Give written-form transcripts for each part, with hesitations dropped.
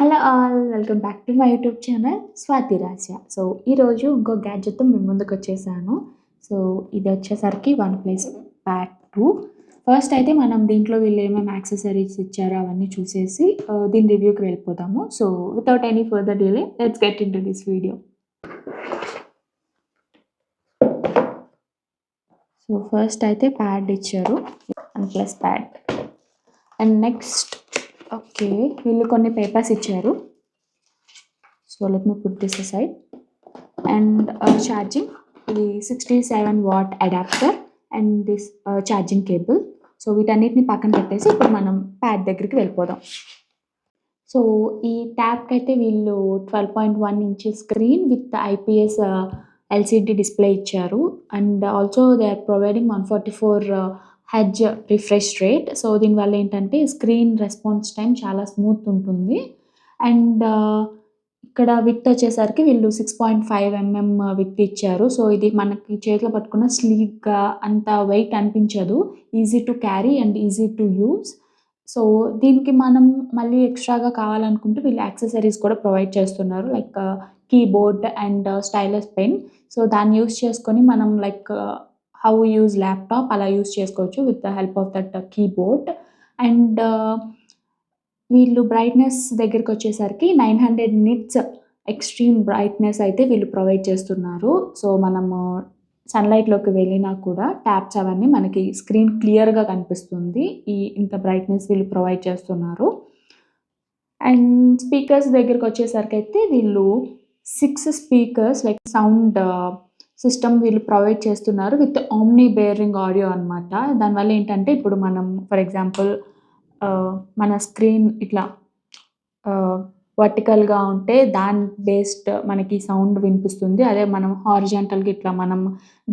Hello all welcome back to my YouTube channel Swathi రాజ్య. So ఈరోజు ఇంకో గ్యాడ్జెట్తో మీ ముందుకు వచ్చేసాను. సో ఇది వచ్చేసరికి OnePlus Pad 2. ఫస్ట్ అయితే మనం దీంట్లో వీళ్ళు ఏమేమి యాక్సెసరీస్ ఇచ్చారో అవన్నీ చూసేసి దీని రివ్యూకి వెళ్ళిపోతాము. So without any further delay let's get in to this video. So first అయితే ప్యాడ్ ఇచ్చారు, OnePlus Pad. And next okay వీళ్ళు కొన్ని పేపర్స్ ఇచ్చారు. So let me put this aside. And charging, ఇది 67 watt adapter and this charging cable. So వీటన్నిటిని పక్కన పెట్టేసి ఇప్పుడు మనం ప్యాడ్ దగ్గరికి వెళ్ళిపోదాం. సో ఈ ట్యాబ్కి అయితే వీళ్ళు 12.1 inches screen with IPS LCD display ఇచ్చారు. And also they are providing 144 hertz refresh rate. So దీనివల్ల ఏంటంటే స్క్రీన్ రెస్పాన్స్ టైం చాలా స్మూత్ ఉంటుంది. అండ్ ఇక్కడ విత్ వచ్చేసరికి వీళ్ళు 6.5 mm విత్ ఇచ్చారు. సో ఇది మనకి చేతిలో పట్టుకున్న స్లీక్గా అంత వెయిట్ అనిపించదు, easy to carry and easy to use. So దీనికి మనం మళ్ళీ ఎక్స్ట్రాగా కావాలనుకుంటే వీళ్ళు యాక్సెసరీస్ కూడా ప్రొవైడ్ చేస్తున్నారు, like keyboard and stylus pen. So దాన్ని యూస్ చేసుకొని మనం లైక్ హౌ యూజ్ ల్యాప్టాప్ అలా యూస్ చేసుకోవచ్చు with the help of that keyboard. And వీళ్ళు బ్రైట్నెస్ దగ్గరికి వచ్చేసరికి 900 nits ఎక్స్ట్రీమ్ బ్రైట్నెస్ అయితే వీళ్ళు ప్రొవైడ్ చేస్తున్నారు. సో మనము సన్లైట్లోకి వెళ్ళినా కూడా ట్యాబ్స్ అవన్నీ మనకి స్క్రీన్ క్లియర్గా కనిపిస్తుంది. ఇంత బ్రైట్నెస్ వీళ్ళు ప్రొవైడ్ చేస్తున్నారు. అండ్ స్పీకర్స్ దగ్గరికి వచ్చేసరికి అయితే వీళ్ళు 6 స్పీకర్స్ లైక్ సౌండ్ సిస్టమ్ వీళ్ళు ప్రొవైడ్ చేస్తున్నారు విత్ ఆమ్ని బేరింగ్ ఆడియో అనమాట. దానివల్ల ఏంటంటే ఇప్పుడు మనం ఫర్ ఎగ్జాంపుల్ మన స్క్రీన్ ఇట్లా వర్టికల్గా ఉంటే దాని బేస్డ్ మనకి సౌండ్ వినిపిస్తుంది. అదే మనం హారిజాంటల్గా ఇట్లా మనం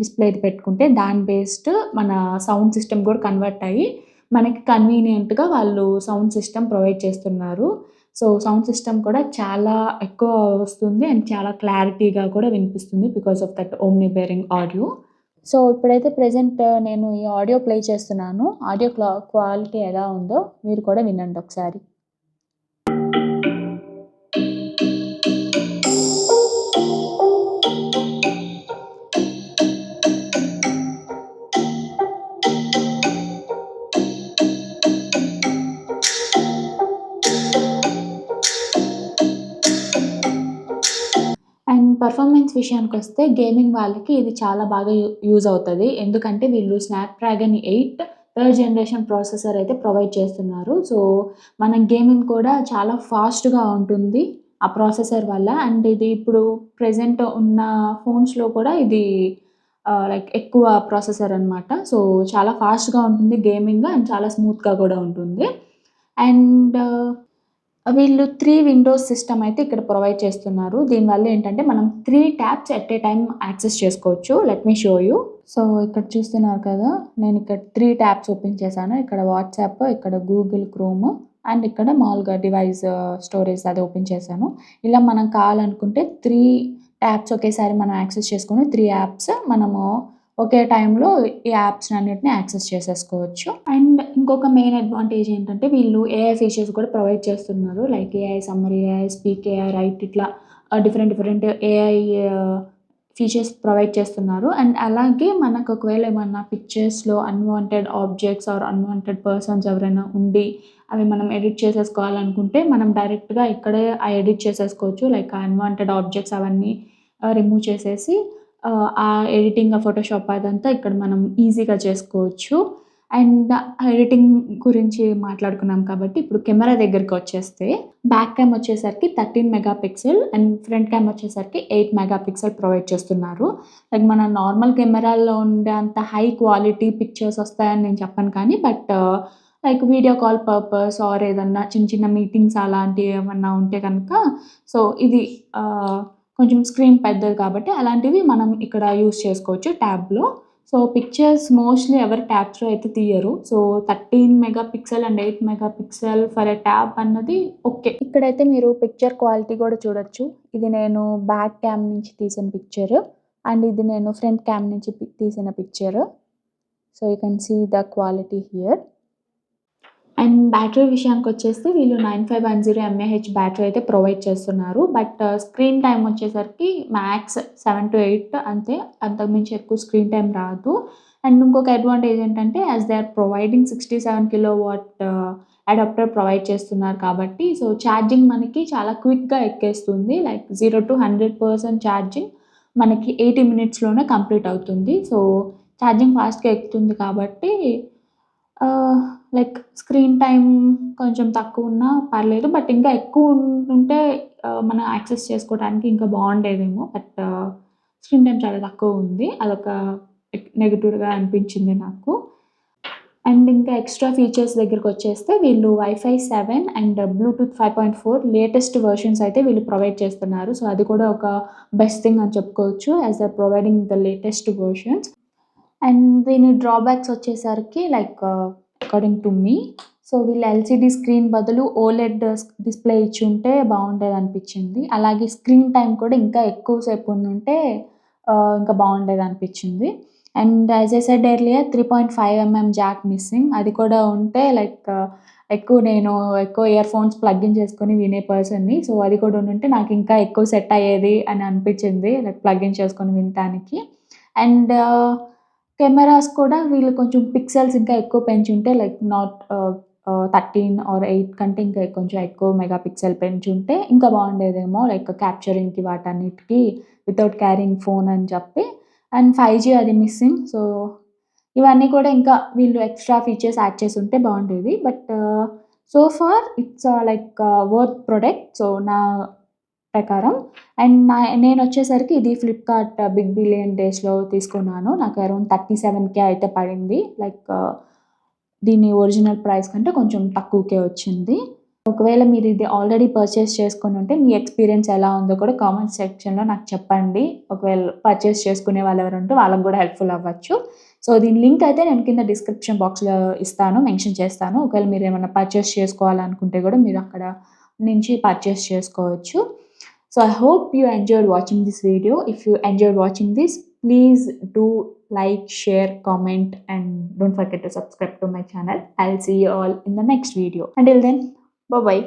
డిస్ప్లే పెట్టుకుంటే దాని బేస్డ్ మన సౌండ్ సిస్టమ్ కూడా కన్వర్ట్ అయ్యి మనకి కన్వీనియంట్గా వాళ్ళు సౌండ్ సిస్టమ్ ప్రొవైడ్ చేస్తున్నారు. సో సౌండ్ సిస్టమ్ కూడా చాలా ఎక్కువ వస్తుంది అండ్ చాలా క్లారిటీగా కూడా వినిపిస్తుంది because of that omni bearing audio. So ఇప్పుడైతే ప్రెజెంట్ నేను ఈ ఆడియో ప్లే చేస్తున్నాను. ఆడియో క్వాలిటీ ఎలా ఉందో మీరు కూడా వినండి ఒకసారి. అండ్ పర్ఫార్మెన్స్ విషయానికి వస్తే గేమింగ్ వాళ్ళకి ఇది చాలా బాగా యూజ్ అవుతుంది. ఎందుకంటే వీళ్ళు స్నాప్డ్రాగన్ 8 థర్డ్ జనరేషన్ ప్రాసెసర్ అయితే ప్రొవైడ్ చేస్తున్నారు. సో మన గేమింగ్ కూడా చాలా ఫాస్ట్గా ఉంటుంది ఆ ప్రాసెసర్ వల్ల. అండ్ ఇది ఇప్పుడు ప్రెజెంట్ ఉన్న ఫోన్స్లో కూడా ఇది లైక్ ఎక్కువ ప్రాసెసర్ అనమాట. సో చాలా ఫాస్ట్గా ఉంటుంది గేమింగ్ అండ్ చాలా స్మూత్గా కూడా ఉంటుంది. అండ్ వీళ్ళు 3 విండోస్ సిస్టమ్ అయితే ఇక్కడ ప్రొవైడ్ చేస్తున్నారు. దీనివల్ల ఏంటంటే మనం 3 tabs at a time access చేసుకోవచ్చు. Let me show you. So ఇక్కడ చూస్తున్నారు కదా, నేను ఇక్కడ 3 ట్యాబ్స్ ఓపెన్ చేశాను. ఇక్కడ వాట్సాప్, ఇక్కడ గూగుల్ క్రోమ్ అండ్ ఇక్కడ మామూలుగా డివైస్ స్టోరేజ్ అది ఓపెన్ చేశాను. ఇలా మనం కావాలనుకుంటే 3 ట్యాబ్స్ ఒకేసారి మనం యాక్సెస్ చేసుకొని 3 యాప్స్ మనము ఒకే టైంలో ఈ యాప్స్ అన్నిటిని యాక్సెస్ చేసేసుకోవచ్చు. అండ్ ఇంకొక మెయిన్ అడ్వాంటేజ్ ఏంటంటే వీళ్ళు AI ఫీచర్స్ కూడా ప్రొవైడ్ చేస్తున్నారు, like AI summary, AI speak, AI write, ఇట్లా డిఫరెంట్ AI ఫీచర్స్ ప్రొవైడ్ చేస్తున్నారు. అండ్ అలాగే మనకు ఒకవేళ ఏమన్నా పిక్చర్స్లో unwanted objects or unwanted persons ఎవరైనా ఉండి అవి మనం ఎడిట్ చేసేసుకోవాలనుకుంటే మనం డైరెక్ట్గా ఇక్కడే ఎడిట్ చేసేసుకోవచ్చు. లైక్ అన్వాంటెడ్ ఆబ్జెక్ట్స్ అవన్నీ రిమూవ్ చేసేసి ఆ ఎడిటింగ్, ఫోటోషాప్ అదంతా ఇక్కడ మనం ఈజీగా చేసుకోవచ్చు. అండ్ ఎడిటింగ్ గురించి మాట్లాడుకున్నాం కాబట్టి ఇప్పుడు కెమెరా దగ్గరికి వచ్చేస్తే బ్యాక్ క్యామ్ వచ్చేసరికి 13 మెగాపిక్సెల్ అండ్ ఫ్రంట్ క్యామ్ వచ్చేసరికి 8 మెగాపిక్సెల్ ప్రొవైడ్ చేస్తున్నారు. లైక్ మన నార్మల్ కెమెరాల్లో ఉండే అంత హై క్వాలిటీ పిక్చర్స్ వస్తాయని నేను చెప్పను, కానీ but like video call purpose or ఏదన్నా చిన్న మీటింగ్స్ అలాంటివి ఏమన్నా ఉంటే కనుక సో ఇది కొంచెం స్క్రీన్ పెద్దది కాబట్టి అలాంటివి మనం ఇక్కడ యూస్ చేసుకోవచ్చు ట్యాబ్లో. సో పిక్చర్స్ మోస్ట్లీ ఎవరు ట్యాబ్స్లో అయితే తీయరు. So 13 megapixel and 8 megapixel for a tab అన్నది ఓకే. ఇక్కడైతే మీరు పిక్చర్ క్వాలిటీ కూడా చూడొచ్చు. ఇది నేను బ్యాక్ క్యామ్ నుంచి తీసిన పిక్చర్ అండ్ ఇది నేను ఫ్రంట్ క్యామ్ నుంచి తీసిన picture. So you can see the quality here. And battery విషయానికొచ్చేస్తే వీళ్ళు 9510 mAh బ్యాటరీ అయితే ప్రొవైడ్ చేస్తున్నారు. బట్ స్క్రీన్ టైమ్ వచ్చేసరికి మ్యాక్స్ 7-8 అంతే. అంతకుమించి ఎక్కువ స్క్రీన్ టైమ్ రాదు. అండ్ ఇంకొక అడ్వాంటేజ్ ఏంటంటే as they are providing 67 kilowatt adapter provide చేస్తున్నారు కాబట్టి సో ఛార్జింగ్ మనకి చాలా క్విక్‌గా ఎక్కేస్తుంది. లైక్ 0-100% ఛార్జింగ్ మనకి 80 మినిట్స్‌లోనే కంప్లీట్ అవుతుంది. సో ఛార్జింగ్ ఫాస్ట్‌గా ఎక్కుతుంది కాబట్టి లైక్ స్క్రీన్ టైమ్ కొంచెం తక్కువున్నా పర్లేదు. బట్ ఇంకా ఎక్కువ ఉంటే మనం యాక్సెస్ చేసుకోవడానికి ఇంకా బావుండేదేమో. బట్ స్క్రీన్ టైమ్ చాలా తక్కువుంది. అదొక నెగెటివ్‌గా అనిపించింది నాకు. అండ్ ఇంకా ఎక్స్‌ట్రా ఫీచర్స్ దగ్గరికొచ్చేస్తే వీళ్ళు wifi 7 and Bluetooth 5.4 latest versions అయితే వీళ్ళు ప్రొవైడ్ చేస్తున్నారు. సో అది కూడా ఒక బెస్ట్ థింగ్ అని చెప్పుకోవచ్చు. As they are providing the latest versions. And దీని డ్రాబ్యాక్స్ వచ్చేసరికి లైక్ అకార్డింగ్ టు మీ సో వీళ్ళు ఎల్‌సీడీ స్క్రీన్ బదులు ఓలెడ్ డిస్‌ప్లే ఇచ్చుంటే బావుండేదనిపించింది. అలాగే స్క్రీన్ టైమ్ కూడా ఇంకా ఎక్కువ సేపు ఉండుంటే ఇంకా బావుండేదనిపించింది. And as I said earlier 3.5 jack missing. అది కూడా ఉంటే లైక్ నేను ఎక్కువ ఇయర్ ఫోన్స్ ప్లగ్ ఇన్ చేసుకొని వినే పర్సన్‌ని. సో అది కూడా ఉండుంటే నాకు ఇంకా ఎక్కువ సెట్ అయ్యేది అని అనిపించింది. లైక్ ప్లగ్ ఇన్ చేసుకొని వినటానికి. అండ్ కెమెరాస్ కూడా వీళ్ళు కొంచెం పిక్సెల్స్ ఇంకా ఎక్కువ పెంచుంటే లైక్ 13 ఆర్ 8 కంటే ఇంకా కొంచెం ఎక్కువ మెగా పిక్సెల్ పెంచుంటే ఇంకా బావుండేదేమో. లైక్ క్యాప్చరింగ్‌కి వాటన్నిటికి వితౌట్ క్యారింగ్ ఫోన్ అని చెప్పి. అండ్ 5G అది మిస్సింగ్. సో ఇవన్నీ కూడా ఇంకా వీళ్ళు ఎక్స్‌ట్రా ఫీచర్స్ యాడ్ చేసుంటే బావుండేది. But so far it's like worth product. So నా ప్రకారం. అండ్ నేనొచ్చేసరికి ఇది ఫ్లిప్‌కార్ట్ బిగ్ బిలియన్ డేస్‌లో తీసుకున్నాను. నాకు అరౌండ్ 37,000 అయితే పడింది. లైక్ దీని ఒరిజినల్ ప్రైస్ కంటే కొంచెం తక్కువకే వచ్చింది. ఒకవేళ మీరు ఇది ఆల్రెడీ పర్చేస్ చేసుకొనుంటే మీ ఎక్స్‌పీరియన్స్ ఎలా ఉందో కూడా కామెంట్ సెక్షన్‌లో నాకు చెప్పండి. ఒకవేళ పర్చేస్ చేసుకునే వాళ్ళు ఎవరైనా ఉంటే వాళ్ళకి కూడా హెల్ప్‌ఫుల్ అవ్వచ్చు. సో దీని లింక్ అయితే నేను కింద డిస్క్రిప్షన్ బాక్స్‌లో ఇస్తాను. మెన్షన్ చేస్తాను. ఒకవేళ మీరేమన్నా పర్చేస్ చేసుకోవాలనుకుంటే కూడా మీరు అక్కడ నుంచి పర్చేస్ చేసుకోవచ్చు. So I hope you enjoyed watching this video. If you enjoyed watching this, please do like, share, comment, and don't forget to subscribe to my channel. I'll see you all in the next video. Until then, bye bye.